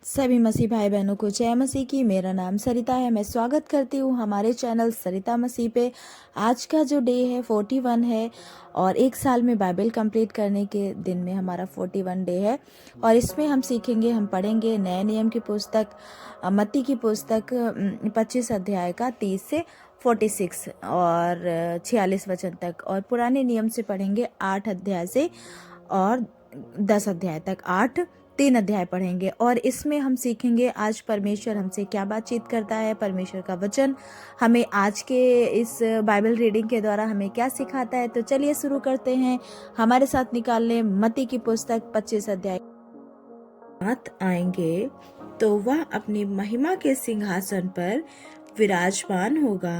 सभी मसीह भाई बहनों को जय मसीह की। मेरा नाम सरिता है। मैं स्वागत करती हूँ हमारे चैनल सरिता मसीह पे। आज का जो डे है 41 है और एक साल में बाइबल कंप्लीट करने के दिन में हमारा 41 डे है। और इसमें हम सीखेंगे, हम पढ़ेंगे नए नियम की पुस्तक मत्ती की पुस्तक 25 अध्याय का 30 से 46 और 46 वचन तक, और पुराने नियम से पढ़ेंगे 8 अध्याय से और 10 अध्याय तक। 3 अध्याय पढ़ेंगे और इसमें हम सीखेंगे आज परमेश्वर हमसे क्या बातचीत करता है, परमेश्वर का वचन हमें आज के इस बाइबल रीडिंग के द्वारा हमें क्या सिखाता है। तो चलिए शुरू करते हैं। हमारे साथ निकाल लें मत्ती की पुस्तक 25 अध्याय। साथ आएंगे तो वह अपनी महिमा के सिंहासन पर विराजमान होगा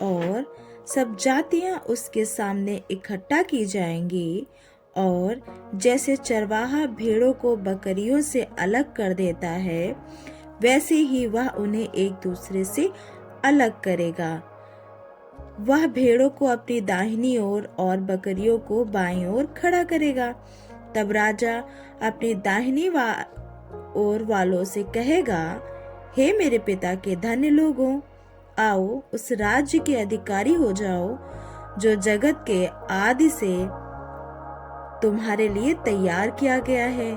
और सब जातियां उसके सामने इकट्ठा की जाएंगी, और जैसे चरवाहा भेड़ों को बकरियों से अलग कर देता है, वैसे ही वह उन्हें एक दूसरे से अलग करेगा। वह भेड़ों को अपनी दाहिनी ओर और बकरियों को बाईं ओर खड़ा करेगा। तब राजा अपनी दाहिनी ओर वालों से कहेगा, हे मेरे पिता के धन्य लोगों, आओ उस राज्य के अधिकारी हो जाओ जो जगत के आदि से तुम्हारे लिए तैयार किया गया है।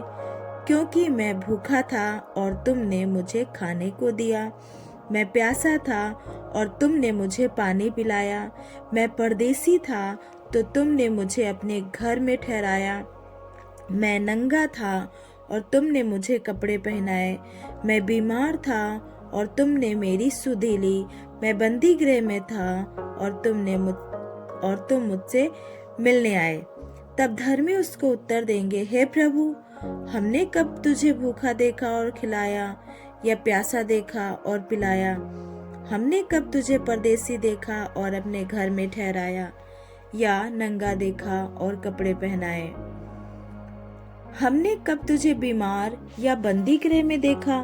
क्योंकि मैं भूखा था और तुमने मुझे खाने को दिया, मैं प्यासा था और तुमने मुझे पानी पिलाया, मैं परदेसी था तो तुमने मुझे अपने घर में ठहराया, मैं नंगा था और तुमने मुझे कपड़े पहनाए, मैं बीमार था और तुमने मेरी सुधि ली, मैं बंदी गृह में था और तुम मुझसे मिलने आए। तब धर्मी उसको उत्तर देंगे, हे प्रभु, हमने कब तुझे भूखा देखा और खिलाया, या प्यासा देखा और पिलाया? हमने कब तुझे परदेसी देखा और अपने घर में ठहराया, या नंगा देखा और कपड़े पहनाए? हमने कब तुझे बीमार या बंदी गृह में देखा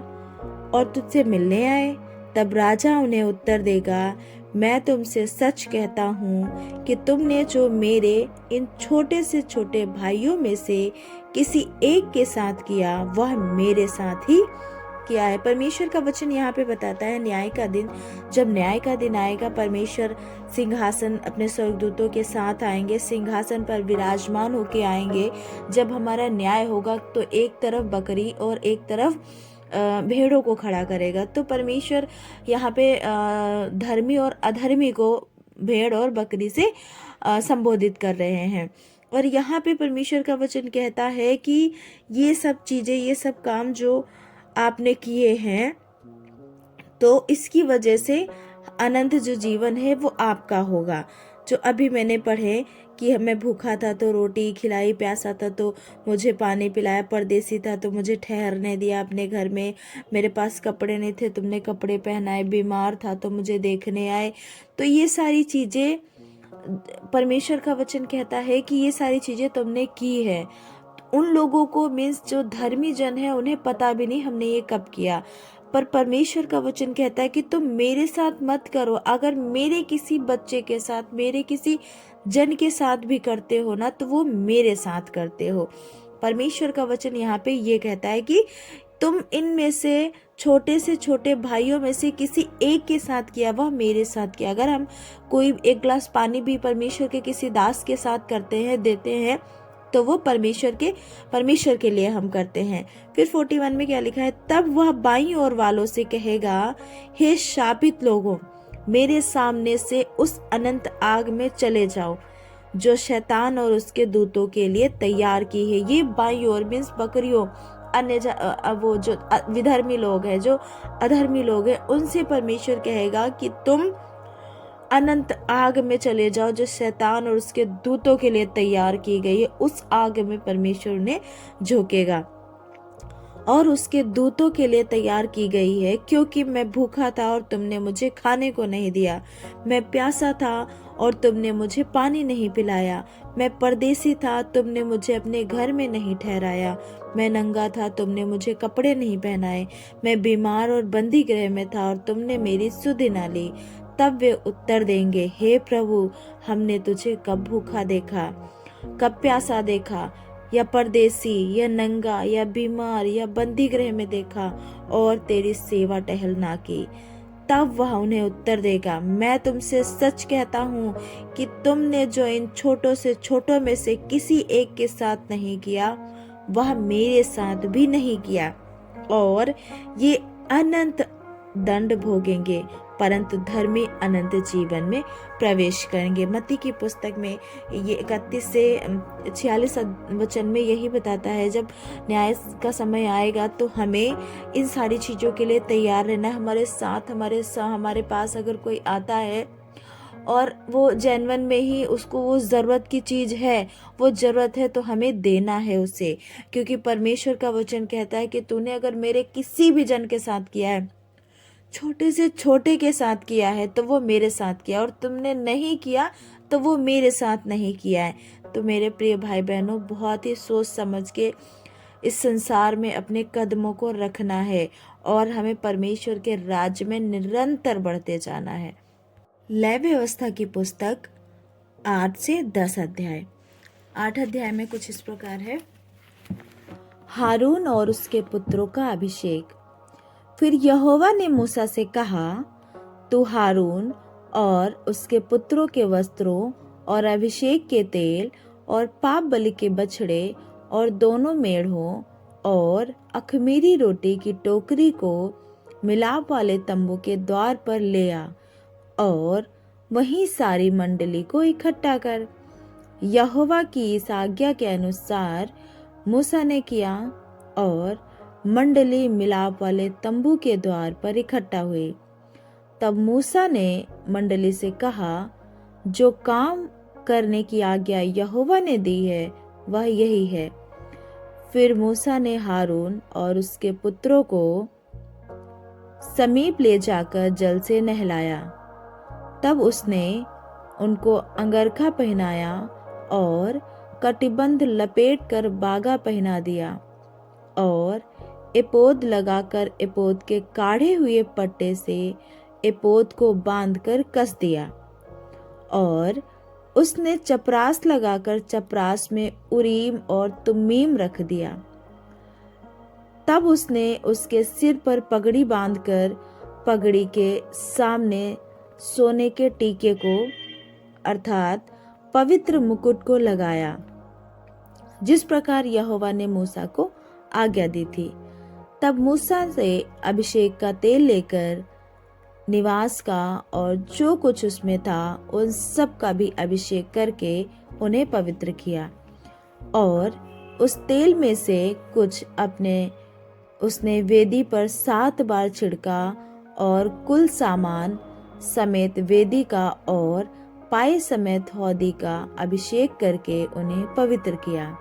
और तुझसे मिलने आए? तब राजा उन्हें उत्तर देगा, मैं तुमसे सच कहता हूँ कि तुमने जो मेरे इन छोटे से छोटे भाइयों में से किसी एक के साथ किया, वह मेरे साथ ही किया है। परमेश्वर का वचन यहाँ पे बताता है न्याय का दिन, जब न्याय का दिन आएगा, परमेश्वर सिंहासन अपने स्वर्गदूतों के साथ आएंगे, सिंहासन पर विराजमान होके आएंगे। जब हमारा न्याय होगा तो एक तरफ बकरी और एक तरफ भेड़ों को खड़ा करेगा। तो परमेश्वर यहाँ पे धर्मी और अधर्मी को भेड़ और बकरी से संबोधित कर रहे हैं। और यहाँ पे परमेश्वर का वचन कहता है कि ये सब चीजें, ये सब काम जो आपने किए हैं, तो इसकी वजह से अनंत जो जीवन है वो आपका होगा। जो अभी मैंने पढ़े कि मैं भूखा था तो रोटी खिलाई, प्यासा था तो मुझे पानी पिलाया, परदेसी था तो मुझे ठहरने दिया अपने घर में, मेरे पास कपड़े नहीं थे तुमने कपड़े पहनाए, बीमार था तो मुझे देखने आए। तो ये सारी चीजें परमेश्वर का वचन कहता है कि ये सारी चीजें तुमने की है। उन लोगों को, मीन्स जो धर्मी जन है, उन्हें पता भी नहीं हमने ये कब किया। पर परमेश्वर का वचन कहता है कि तुम मेरे साथ मत करो। अगर मेरे किसी बच्चे के साथ, मेरे किसी जन के साथ भी करते हो ना, तो वो मेरे साथ करते हो। परमेश्वर का वचन यहाँ पे ये कहता है कि तुम इनमें से छोटे भाइयों में से किसी एक के साथ किया, वह मेरे साथ किया। अगर हम कोई एक गिलास पानी भी परमेश्वर के किसी दास के साथ करते हैं, देते हैं, तो वो परमेश्वर के लिए हम करते हैं। फिर 41 में क्या लिखा है, तब वह बाईं ओर वालों से कहेगा, हे शापित लोगों, मेरे सामने से उस अनंत आग में चले जाओ जो शैतान और उसके दूतों के लिए तैयार की है। ये बाईं ओर मीन्स बकरियों, वो जो विधर्मी लोग हैं, जो अधर्मी लोग हैं, उनसे परमेश्वर कहेगा कि तुम अनंत आग में चले जाओ जो शैतान और उसके दूतों के लिए तैयार की गई है। उस आग में परमेश्वर उन्हें झोंकेगा और उसके दूतों के लिए तैयार की गई है। क्योंकि मैं भूखा था और तुमने मुझे खाने को नहीं दिया, मैं प्यासा था और तुमने मुझे पानी नहीं पिलाया, मैं परदेसी था तुमने मुझे अपने घर में नहीं ठहराया, मैं नंगा था तुमने मुझे कपड़े नहीं पहनाए, मैं बीमार और बंदी गृह में था और तुमने मेरी सुधि न ली। तब वे उत्तर देंगे, हे प्रभु, हमने तुझे कब भूखा देखा, कब प्यासा देखा, या परदेसी या नंगा या बीमार या बंदी गृह में देखा और तेरी सेवा टहल ना की, तब वह उन्हें उत्तर देगा, मैं तुमसे सच कहता हूँ कि तुमने जो इन छोटों से छोटों में से किसी एक के साथ नहीं किया, वह मेरे साथ भी नहीं किया। और ये अनंत दंड भोगेंगे, परंतु धर्मी अनंत जीवन में प्रवेश करेंगे। मत्ती की पुस्तक में ये 31 से 46 वचन में यही बताता है, जब न्याय का समय आएगा तो हमें इन सारी चीज़ों के लिए तैयार रहना है। हमारे पास अगर कोई आता है और वो जेन्युइन में ही उसको वो ज़रूरत की चीज़ है, वो ज़रूरत है, तो हमें देना है उसे, क्योंकि परमेश्वर का वचन कहता है कि तूने अगर मेरे किसी भी जन के साथ किया है, छोटे से छोटे के साथ किया है, तो वो मेरे साथ किया, और तुमने नहीं किया तो वो मेरे साथ नहीं किया है। तो मेरे प्रिय भाई बहनों, बहुत ही सोच समझ के इस संसार में अपने कदमों को रखना है और हमें परमेश्वर के राज्य में निरंतर बढ़ते जाना है। लय व्यवस्था की पुस्तक 8 से 10 अध्याय। 8 अध्याय में कुछ इस प्रकार है। हारून और उसके पुत्रों का अभिषेक। फिर यहोवा ने मूसा से कहा, तू हारून और उसके पुत्रों के वस्त्रों और अभिषेक के तेल और पाप बलि के बछड़े और दोनों मेढ़ों और अखमीरी रोटी की टोकरी को मिलाप वाले तंबू के द्वार पर ले आ और वहीं सारी मंडली को इकट्ठा कर। यहोवा की इस आज्ञा के अनुसार मूसा ने किया और मंडली मिलाप वाले तंबू के द्वार पर इकट्ठा हुई। तब मूसा ने मंडली से कहा, जो काम करने की आज्ञा यहोवा ने दी है वह यही है। फिर मूसा ने हारून और उसके पुत्रों को समीप ले जाकर जल से नहलाया। तब उसने उनको अंगरखा पहनाया और कटिबंध लपेट कर बागा पहना दिया और एपोद लगाकर एपोद के काढ़े हुए पट्टे से एपोद को बांधकर कस दिया। और उसने चपरास लगाकर चपरास में उरीम और तुम्मीम रख दिया। तब उसने उसके सिर पर पगड़ी बांधकर पगड़ी के सामने सोने के टीके को अर्थात पवित्र मुकुट को लगाया, जिस प्रकार यहोवा ने मूसा को आज्ञा दी थी। तब मूसा से अभिषेक का तेल लेकर निवास का और जो कुछ उसमें था उन सब का भी अभिषेक करके उन्हें पवित्र किया। और उस तेल में से कुछ उसने वेदी पर 7 बार छिड़का और कुल सामान समेत वेदी का और पाए समेत हौदी का अभिषेक करके उन्हें पवित्र किया।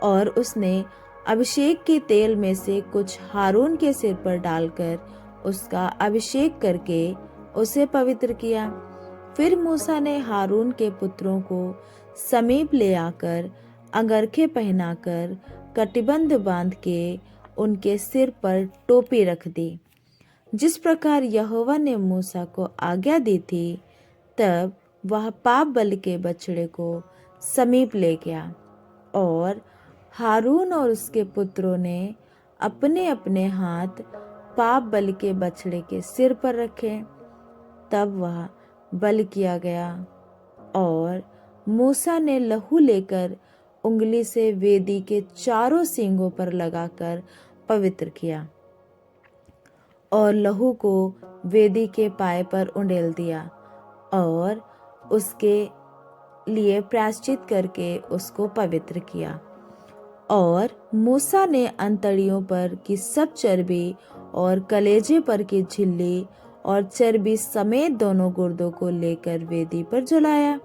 और उसने अभिषेक के तेल में से कुछ हारून के सिर पर डालकर उसका अभिषेक करके उसे पवित्र किया। फिर मूसा ने हारून के पुत्रों को समीप ले आकर अंगरखे पहनाकर कटिबंध बांध के उनके सिर पर टोपी रख दी, जिस प्रकार यहोवा ने मूसा को आज्ञा दी थी। तब वह पाप बलि के बछड़े को समीप ले गया और हारून और उसके पुत्रों ने अपने अपने हाथ पाप बलि के बछड़े के सिर पर रखे। तब वह बलि किया गया और मूसा ने लहू लेकर उंगली से वेदी के चारों सींगों पर लगाकर पवित्र किया और लहू को वेदी के पाए पर उंडेल दिया और उसके लिए प्रायश्चित करके उसको पवित्र किया। और मूसा ने अंतड़ियों पर की सब चर्बी और कलेजे पर की झिल्ली और चर्बी समेत दोनों गुर्दों को लेकर वेदी पर जलाया।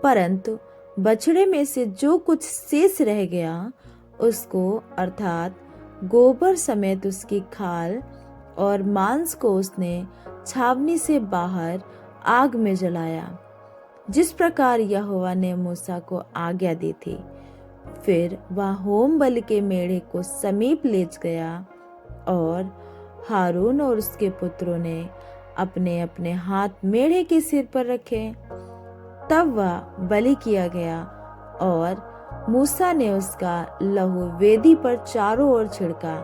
परंतु बछड़े में से जो कुछ शेष रह गया उसको अर्थात गोबर समेत उसकी खाल और मांस को उसने छावनी से बाहर आग में जलाया, जिस प्रकार यहोवा ने मूसा को आज्ञा दी थी। फिर वह होम बलि के मेढ़े को समीप ले गया और हारून और उसके पुत्रों ने अपने अपने हाथ मेढ़े के सिर पर रखे। तब वह बलि किया गया और मूसा ने उसका लहू वेदी पर चारों ओर छिड़का,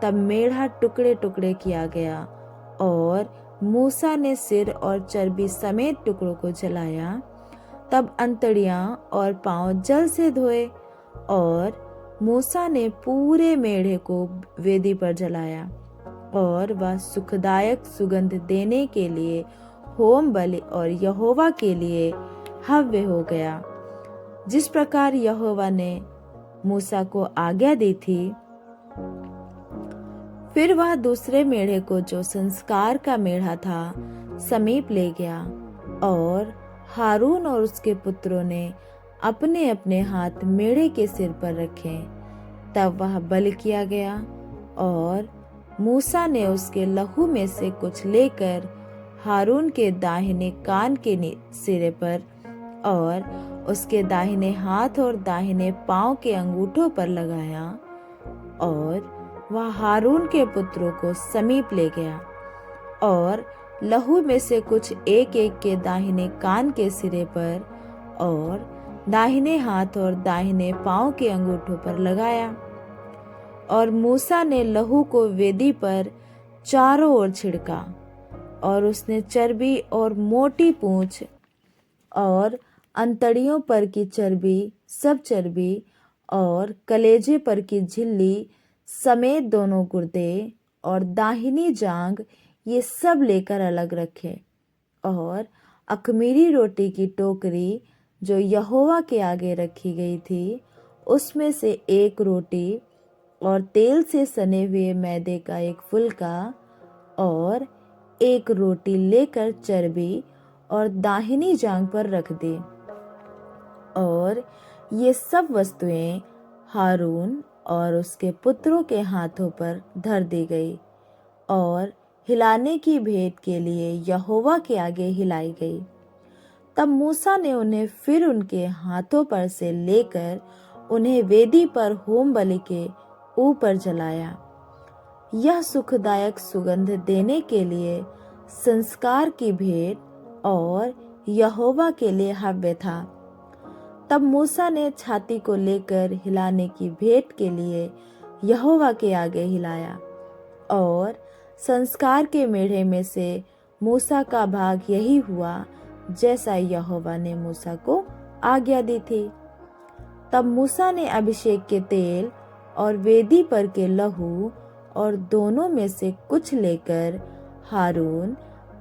तब मेढ़ा टुकड़े टुकड़े किया गया। और मूसा ने सिर और चर्बी समेत टुकड़ों को जलाया। तब अंतड़ियां और पांव जल से धोए, और मूसा ने पूरे मेढ़े को वेदी पर जलाया, और वह सुखदायक सुगंध देने के लिए होम बलि और यहोवा के लिए हव्य हो गया, जिस प्रकार यहोवा ने मूसा को आज्ञा दी थी। फिर वह दूसरे मेढ़े को, जो संस्कार का मेढ़ा था, समीप ले गया, और हारून और उसके पुत्रों ने अपने अपने हाथ मेढ़े के सिर पर रखे। तब वह बलि किया गया, और मूसा ने उसके लहू में से कुछ लेकर हारून के दाहिने कान के सिरे पर और उसके दाहिने हाथ और दाहिने पांव के अंगूठों पर लगाया, और वह हारून के पुत्रों को समीप ले गया, और लहू में से कुछ एक एक के दाहिने कान के सिरे पर और दाहिने हाथ और दाहिने पांव के अंगूठों पर लगाया। और मूसा ने लहू को वेदी पर चारों ओर छिड़का, और उसने चर्बी और मोटी पूंछ और अंतड़ियों पर की चर्बी, सब चर्बी और कलेजे पर की झिल्ली समेत दोनों गुर्दे और दाहिनी जांघ, ये सब लेकर अलग रखे। और अख़मीरी रोटी की टोकरी जो यहोवा के आगे रखी गई थी, उसमें से एक रोटी और तेल से सने हुए मैदे का एक फुलका और एक रोटी लेकर चर्बी और दाहिनी जांघ पर रख दी। और ये सब वस्तुएं हारून और उसके पुत्रों के हाथों पर धर दी गई, और हिलाने की भेंट के लिए यहोवा के आगे हिलाई गई। तब मूसा ने उन्हें फिर उनके हाथों पर से लेकर उन्हें वेदी पर होम बलि के ऊपर जलाया। यह सुखदायक सुगंध देने के लिए संस्कार की भेंट और यहोवा के लिए हव्य था। तब मूसा ने छाती को लेकर हिलाने की भेंट के लिए यहोवा के आगे हिलाया, और संस्कार के मेढ़े में से मूसा का भाग यही हुआ जैसा यहोवा ने मूसा को आज्ञा दी थी। तब मूसा ने अभिषेक के तेल और वेदी पर के लहू और दोनों में से कुछ लेकर हारून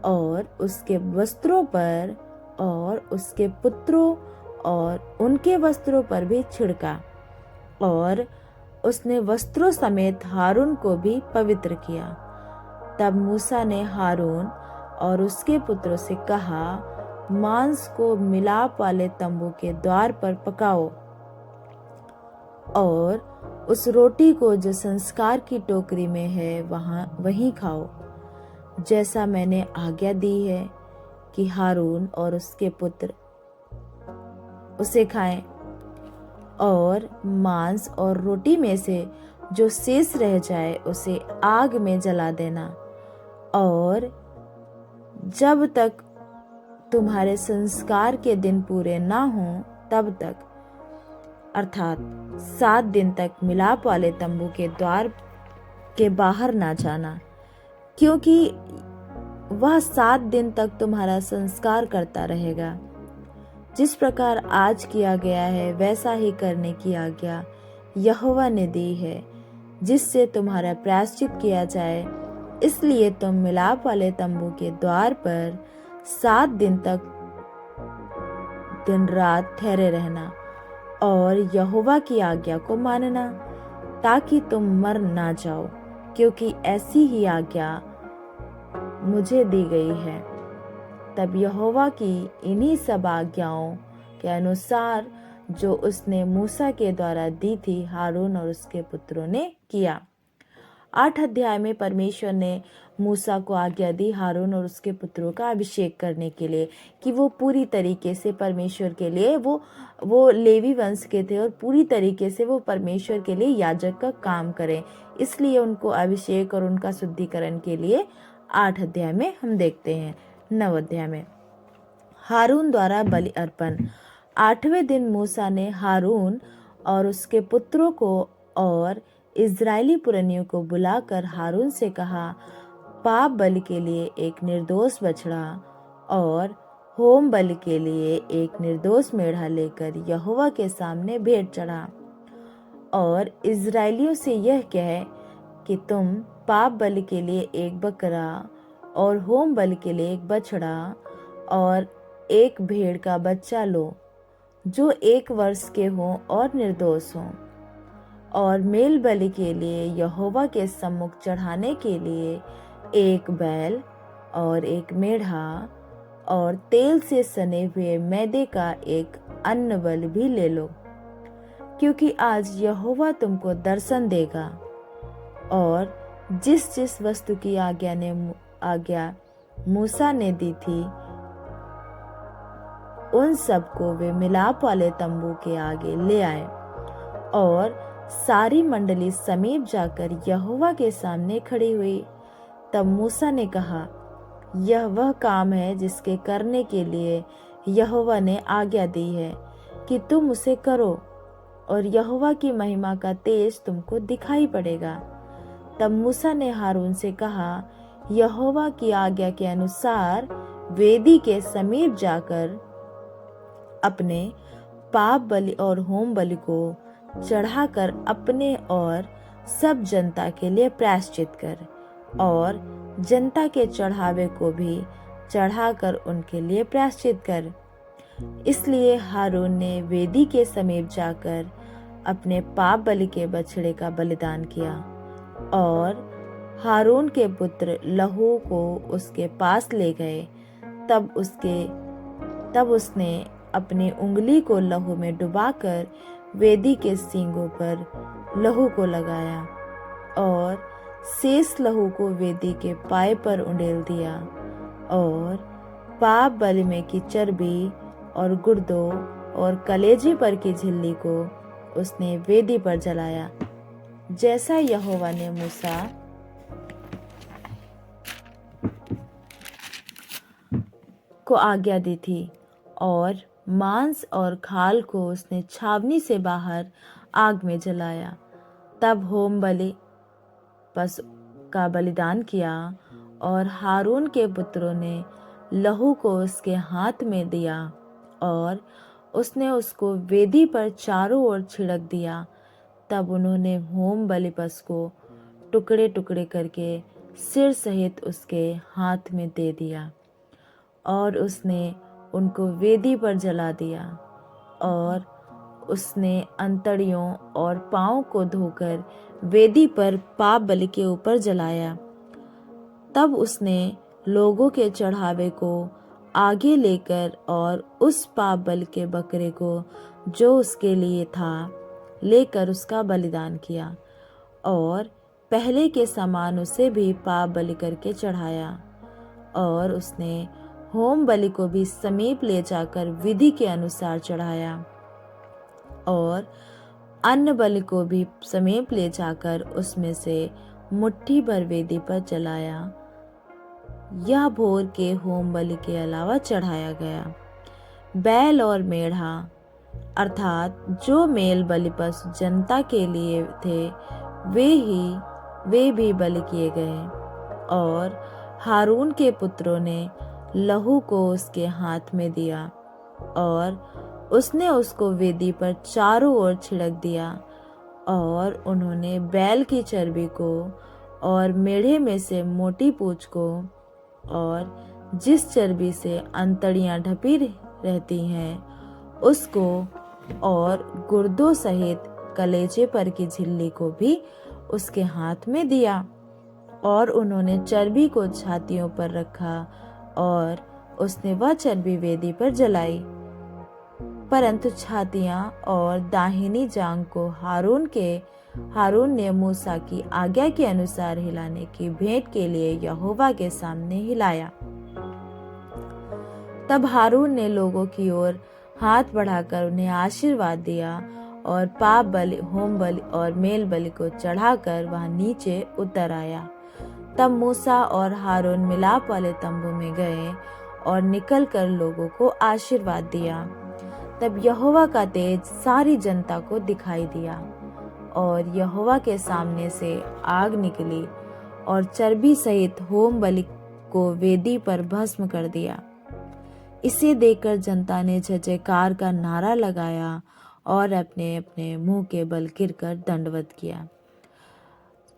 और उसके वस्त्रों पर और उसके पुत्रों और उनके वस्त्रों पर भी छिड़का, और उसने वस्त्रों समेत हारून को भी पवित्र किया। तब मूसा ने हारून और उसके पुत्रों से कहा, मांस को मिलाप वाले तंबू के द्वार पर पकाओ, और उस रोटी को जो संस्कार की टोकरी में है वहीं खाओ, जैसा मैंने आज्ञा दी है कि हारून और उसके पुत्र उसे खाएं। और मांस और रोटी में से जो शेष रह जाए उसे आग में जला देना, और जब तक तुम्हारे संस्कार के दिन पूरे ना हों तब तक, अर्थात 7 दिन तक मिलाप वाले तंबू के द्वार के बाहर ना जाना, क्योंकि वह 7 दिन तक तुम्हारा संस्कार करता रहेगा। जिस प्रकार आज किया गया है वैसा ही करने की आज्ञा यहोवा ने दी है, जिससे तुम्हारा प्रायश्चित किया जाए। इसलिए तुम मिलाप वाले तंबू के द्वार पर 7 दिन तक दिन रात ठहरे रहना और यहोवा की आज्ञा को मानना, ताकि तुम मर ना जाओ, क्योंकि ऐसी ही आज्ञा मुझे दी गई है। तब यहोवा की इन्हीं सब आज्ञाओं के अनुसार जो उसने मूसा के द्वारा दी थी, हारून और उसके पुत्रों ने किया। 8 अध्याय में परमेश्वर ने मूसा को आज्ञा दी हारून और उसके पुत्रों का अभिषेक करने के लिए, कि वो पूरी तरीके से परमेश्वर के लिए वो लेवी वंश के थे और पूरी तरीके से वो परमेश्वर के लिए याजक का काम करें। इसलिए उनको अभिषेक और उनका शुद्धिकरण के लिए 8 अध्याय में हम देखते हैं। 9 अध्याय में हारून द्वारा बलि अर्पण। 8वें दिन मूसा ने हारून और उसके पुत्रों को और इज़राइली पुरनियों को बुलाकर हारून से कहा, पाप बलि के लिए एक निर्दोष बछड़ा और होम बलि के लिए एक निर्दोष मेढ़ा लेकर यहोवा के सामने भेंट चढ़ा। और इज़राइलियों से यह कह कि तुम पाप बलि के लिए एक बकरा और होम बलि के लिए एक बछड़ा और एक भेड़ का बच्चा लो, जो 1 वर्ष के हों और निर्दोष हों। और मेल बलि के लिए यहोवा के सम्मुख चढ़ाने के लिए एक बैल और एक मेढ़ा और तेल से सने हुए मैदे का एक अन्न बलि भी ले लो, क्योंकि आज यहोवा तुमको दर्शन देगा। और जिस जिस वस्तु की आज्ञा मूसा ने दी थी, उन सबको वे मिलाप वाले तंबू के आगे ले आए। और सारी मंडली समीप जाकर यहोवा के सामने खड़ी हुई। तब मूसा ने कहा, यह वह काम है जिसके करने के लिए यहोवा ने आज्ञा दी है कि तुम उसे करो, और यहोवा की महिमा का तेज तुमको दिखाई पड़ेगा। तब मूसा ने हारून से कहा, यहोवा की आज्ञा के अनुसार वेदी के समीप जाकर अपने पाप बलि और होम बलि को चढ़ाकर अपने और सब जनता के लिए प्रायश्चित कर, और जनता के चढ़ावे को भी चढ़ाकर उनके लिए प्रायश्चित कर। इसलिए हारून ने वेदी के समीप जाकर अपने पाप बलि के बछड़े का बलिदान किया, और हारून के पुत्र लहू को उसके पास ले गए। तब उसने अपनी उंगली को लहू में डुबाकर वेदी के सींगों पर लहू को लगाया, और शेष लहू को वेदी के पाए पर उंडेल दिया। और पाप बलि में की चर्बी और गुर्दों और कलेजे पर की झिल्ली को उसने वेदी पर जलाया, जैसा यहोवा ने मूसा को आज्ञा दी थी। और मांस और खाल को उसने छावनी से बाहर आग में जलाया। तब होम बलि पशु का बलिदान किया, और हारून के पुत्रों ने लहू को उसके हाथ में दिया, और उसने उसको वेदी पर चारों ओर छिड़क दिया। तब उन्होंने होम बलि पशु को टुकड़े टुकड़े करके सिर सहित उसके हाथ में दे दिया, और उसने उनको वेदी पर जला दिया। और उसने अंतड़ियों और पाँव को धोकर वेदी पर पाप बलि के ऊपर जलाया। तब उसने लोगों के चढ़ावे को आगे लेकर और उस पाप बलि के बकरे को जो उसके लिए था लेकर उसका बलिदान किया, और पहले के समान उसे भी पाप बलि करके चढ़ाया। और उसने होम बलि को भी समीप ले जाकर विधि के अनुसार चढ़ाया, और अन्न बलि को भी समीप ले जाकर उसमें से मुट्ठी भर वेदी पर जलाया। यह भोर के होम बलि के अलावा चढ़ाया गया। बैल और मेढ़ा अर्थात जो मेल बलि पशु जनता के लिए थे, वे भी बलि किए गए। और हारून के पुत्रों ने लहू को उसके हाथ में दिया, और उसने उसको वेदी पर चारों ओर छिड़क दिया। और उन्होंने बैल की चर्बी को और मेढ़े में से मोटी पूंछ को और जिस चर्बी से अंतड़ियां ढपी रहती हैं उसको, और गुर्दों सहित कलेजे पर की झिल्ली को भी उसके हाथ में दिया। और उन्होंने चर्बी को छातियों पर रखा, और उसने वह चर्बी वेदी पर जलाई। परंतु छातियां और दाहिनी जांघ को हारून ने मूसा की आज्ञा के अनुसार हिलाने की भेंट के लिए यहोवा के सामने हिलाया। तब हारून ने लोगों की ओर हाथ बढ़ाकर उन्हें आशीर्वाद दिया, और पाप बलि, होम बलि और मेल बलि को चढ़ाकर वहां नीचे उतर आया। तब मूसा और हारून मिलाप वाले तंबू में गए और निकलकर लोगों को आशीर्वाद दिया। तब यहोवा का तेज सारी जनता को दिखाई दिया और यहोवा के सामने से आग निकली और चर्बी सहित होम बलि को वेदी पर भस्म कर दिया। इसे देखकर जनता ने जय जयकार का नारा लगाया और अपने अपने मुंह के बल गिरकर दंडवत किया।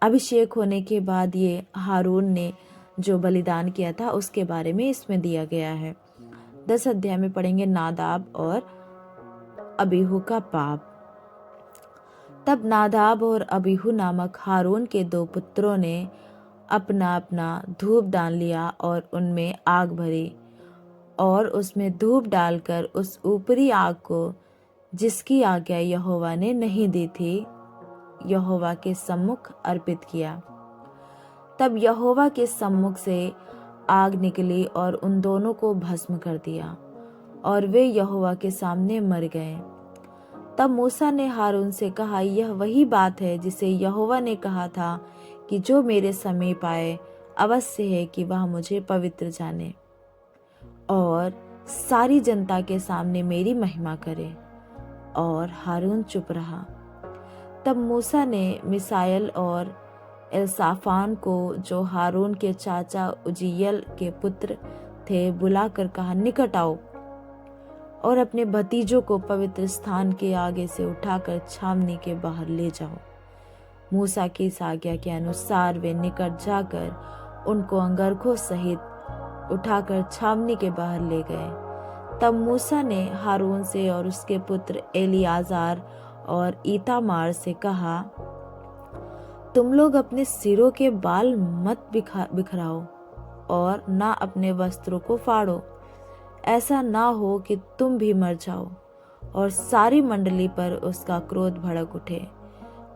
अभिषेक होने के बाद ये हारून ने जो बलिदान किया था उसके बारे में इसमें दिया गया है। 10 अध्याय में पढ़ेंगे नादाब और अबीहू का पाप। तब नादाब और अबीहू नामक हारून के 2 पुत्रों ने अपना अपना धूप दान लिया और उनमें आग भरी और उसमें धूप डालकर उस ऊपरी आग को जिसकी आज्ञा यहोवा ने नहीं दी थी यहोवा के सम्मुख अर्पित किया। तब यहोवा के सम्मुख से आग निकली और उन दोनों को भस्म कर दिया और वे यहोवा के सामने मर गए। तब मूसा ने हारून से कहा, यह वही बात है जिसे यहोवा ने कहा था कि जो मेरे समीप आए अवश्य है कि वह मुझे पवित्र जाने और सारी जनता के सामने मेरी महिमा करे। और हारून चुप रहा। तब मूसा ने मिसाएल और एलसाफान को, जो हारून के चाचा उजियल के पुत्र थे, बुलाकर कहा, निकट आओ और अपने भतीजों को पवित्र स्थान के आगे से उठाकर छावनी के बाहर ले जाओ। मूसा की इस आज्ञा के अनुसार वे निकट जाकर उनको अंगरखों सहित उठाकर छावनी के बाहर ले गए। तब मूसा ने हारून से और उसके पुत्र एलियाजार और ईतामार से कहा, तुम लोग अपने सिरों के बाल मत बिखराओ और ना अपने वस्त्रों को फाड़ो, ऐसा ना हो कि तुम भी मर जाओ और सारी मंडली पर उसका क्रोध भड़क उठे।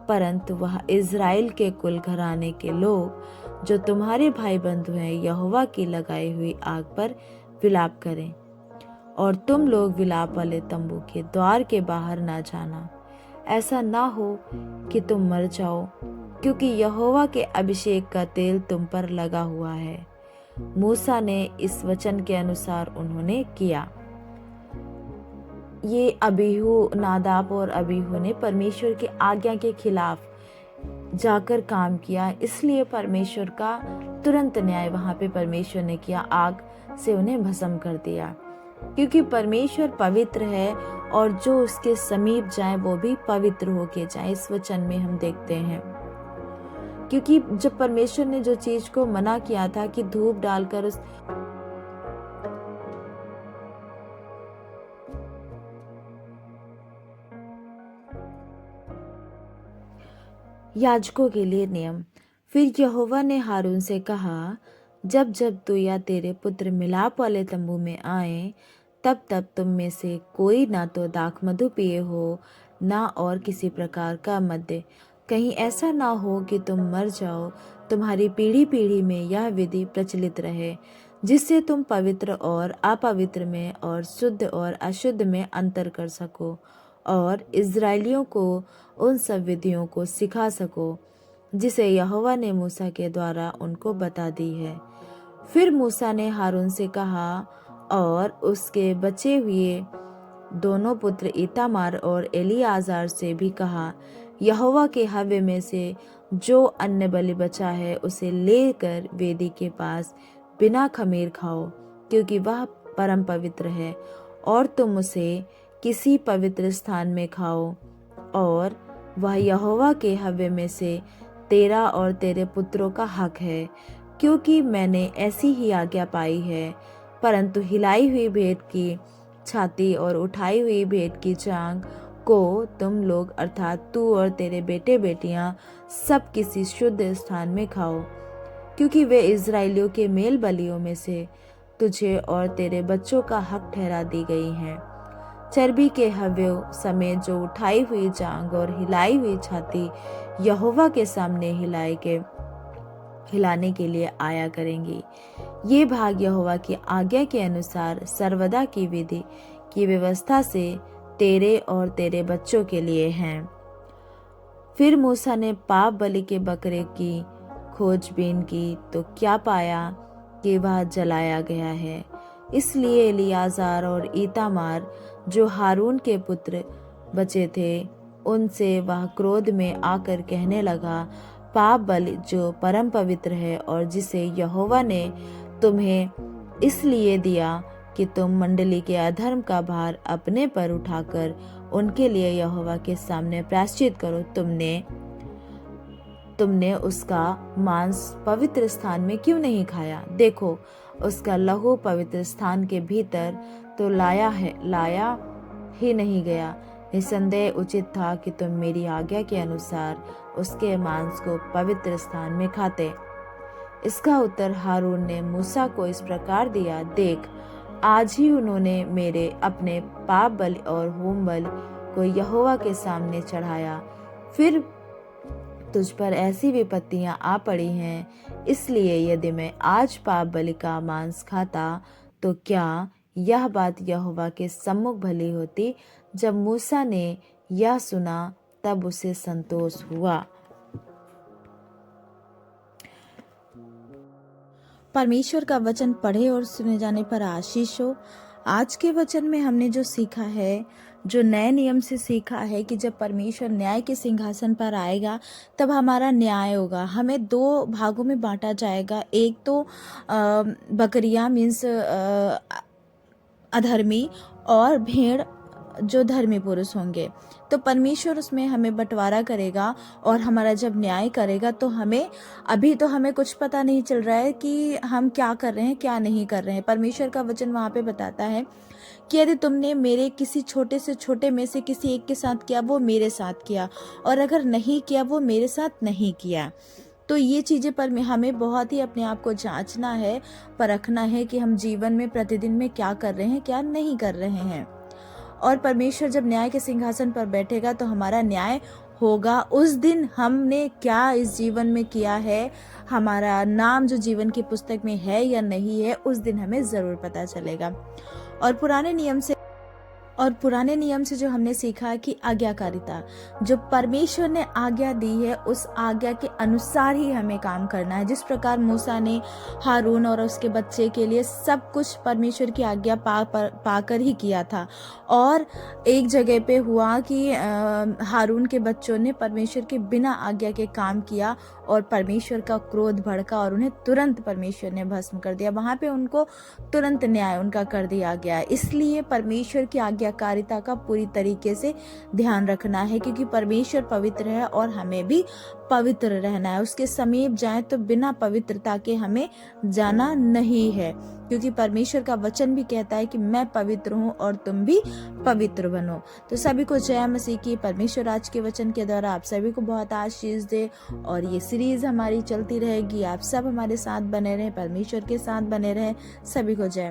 परंतु वह इज़राइल के कुल घराने के लोग जो तुम्हारे भाई बंधु हैं यहोवा की लगाई हुई आग पर विलाप करें, और तुम लोग विलाप वाले तंबू के द्वार के बाहर ना जाना, ऐसा ना हो कि तुम मर जाओ, क्योंकि यहोवा के अभिषेक का तेल तुम पर लगा हुआ है। मूसा ने इस वचन के अनुसार उन्होंने किया। ये अबीहू, नादाब और अबीहू ने परमेश्वर की आज्ञा के खिलाफ जाकर काम किया, इसलिए परमेश्वर का तुरंत न्याय वहां पे परमेश्वर ने किया, आग से उन्हें भस्म कर दिया। क्योंकि परमेश्वर पवित्र है और जो उसके समीप जाए वो भी पवित्र होके जाए, इस वचन में हम देखते हैं। क्योंकि जब परमेश्वर ने जो चीज को मना किया था कि धूप डालकर उस याजकों के लिए नियम। फिर यहोवा ने हारून से कहा, जब जब तू या तेरे पुत्र मिलाप वाले तंबू में आए, तब तब तुम में से कोई ना तो दाखमधु पिए हो, ना और किसी प्रकार का मद्य, कहीं ऐसा ना हो कि तुम मर जाओ। तुम्हारी पीढ़ी पीढ़ी में यह विधि प्रचलित रहे, जिससे तुम पवित्र और अपवित्र में और शुद्ध और अशुद्ध में अंतर कर सको और इज़राइलियों को उन सब विधियों को सिखा सको जिसे यहोवा ने मूसा के द्वारा उनको बता दी है। फिर मूसा ने हारून से कहा और उसके बचे हुए दोनों पुत्र इतामार और एलियाजार से भी कहा, यहोवा के हव्य में से जो अन्न बलि बचा है उसे लेकर वेदी के पास बिना खमीर खाओ, क्योंकि वह परम पवित्र है, और तुम उसे किसी पवित्र स्थान में खाओ, और वह यहोवा के हव्य में से तेरा और तेरे पुत्रों का हक है, क्योंकि मैंने ऐसी ही आज्ञा पाई है। परंतु हिलाई हुई भेंट की छाती और उठाई हुई भेंट की जांघ को तुम लोग अर्थात तू और तेरे बेटे बेटियां सब किसी शुद्ध स्थान में खाओ, क्योंकि वे इज़राइलियों के मेल बलियों में से तुझे और तेरे बच्चों का हक ठहरा दी गई हैं। चर्बी के हव्यों समेत जो उठाई हुई जांघ और हिलाई हुई छाती यहोवा के सामने हिलाने के लिए आया करेंगी। ये भाग यहोवा की आज्ञा के अनुसार सर्वदा की विधि की व्यवस्था से तेरे और तेरे बच्चों के लिए हैं। फिर मूसा ने पाप बलि के बकरे की खोजबीन की तो क्या पाया कि वह जलाया गया है, इसलिए एलियाजार और ईतामार जो हारून के पुत्र बचे थे, उनसे वह क्रोध में आकर कहने लगा, पाप बलि जो परम पवित्र है और जिसे यहोवा ने तुम्हें इसलिए दिया कि तुम मंडली के अधर्म का भार अपने पर उठाकर उनके लिए यहोवा के सामने प्रायश्चित करो, तुमने उसका मांस पवित्र स्थान में क्यों नहीं खाया? देखो, उसका लहू पवित्र स्थान के भीतर तो लाया ही नहीं गया। निसंदेह उचित था कि तुम मेरी आज्ञा के अनुसार उसके मांस को पवित्र स्थान में खाते। इसका उत्तर हारून ने मूसा को इस प्रकार दिया, देख, आज ही उन्होंने मेरे अपने पाप बलि और होम बलि को यहोवा के सामने चढ़ाया, फिर तुझ पर ऐसी विपत्तियां आ पड़ी हैं। इसलिए यदि मैं आज पाप बलि का मांस खाता तो क्या यह बात यहोवा के सम्मुख भली होती? जब मूसा ने यह सुना तब उसे संतोष हुआ। परमेश्वर का वचन पढ़े और सुने जाने पर आशीष हो। आज के वचन में हमने जो सीखा है, जो नए नियम से सीखा है कि जब परमेश्वर न्याय के सिंहासन पर आएगा तब हमारा न्याय होगा। हमें दो भागों में बांटा जाएगा। एक तो बकरियां मीन्स अधर्मी और भेड़ जो धर्मी पुरुष होंगे। तो परमेश्वर उसमें हमें बंटवारा करेगा और हमारा जब न्याय करेगा तो अभी तो हमें कुछ पता नहीं चल रहा है कि हम क्या कर रहे हैं क्या नहीं कर रहे हैं। परमेश्वर का वचन वहाँ पे बताता है कि यदि तुमने मेरे किसी छोटे से छोटे में से किसी एक के साथ किया, वो मेरे साथ किया, और अगर नहीं किया, वो मेरे साथ नहीं किया। तो ये चीज़ें पर हमें बहुत ही अपने आप को जांचना है, परखना है कि हम जीवन में प्रतिदिन में क्या कर रहे हैं क्या नहीं कर रहे हैं। और परमेश्वर जब न्याय के सिंहासन पर बैठेगा तो हमारा न्याय होगा। उस दिन हमने क्या इस जीवन में किया है, हमारा नाम जो जीवन की पुस्तक में है या नहीं है, उस दिन हमें ज़रूर पता चलेगा। और पुराने नियम से जो हमने सीखा कि आज्ञाकारिता, जो परमेश्वर ने आज्ञा दी है उस आज्ञा के अनुसार ही हमें काम करना है। जिस प्रकार मूसा ने हारून और उसके बच्चे के लिए सब कुछ परमेश्वर की आज्ञा पाकर ही किया था। और एक जगह पे हुआ कि हारून के बच्चों ने परमेश्वर के बिना आज्ञा के काम किया और परमेश्वर का क्रोध भड़का और उन्हें तुरंत परमेश्वर ने भस्म कर दिया। वहां पे उनको तुरंत न्याय उनका कर दिया गया। इसलिए परमेश्वर की आज्ञाकारिता का पूरी तरीके से ध्यान रखना है, क्योंकि परमेश्वर पवित्र है और हमें भी पवित्र रहना है। उसके समीप जाए तो बिना पवित्रता के हमें जाना नहीं है, क्योंकि परमेश्वर का वचन भी कहता है कि मैं पवित्र हूँ और तुम भी पवित्र बनो। तो सभी को जय मसीह की। परमेश्वर आज के वचन के द्वारा आप सभी को बहुत आशीष दे और ये सीरीज हमारी चलती रहेगी। आप सब हमारे साथ बने रहें, परमेश्वर के साथ बने रहें। सभी को जय।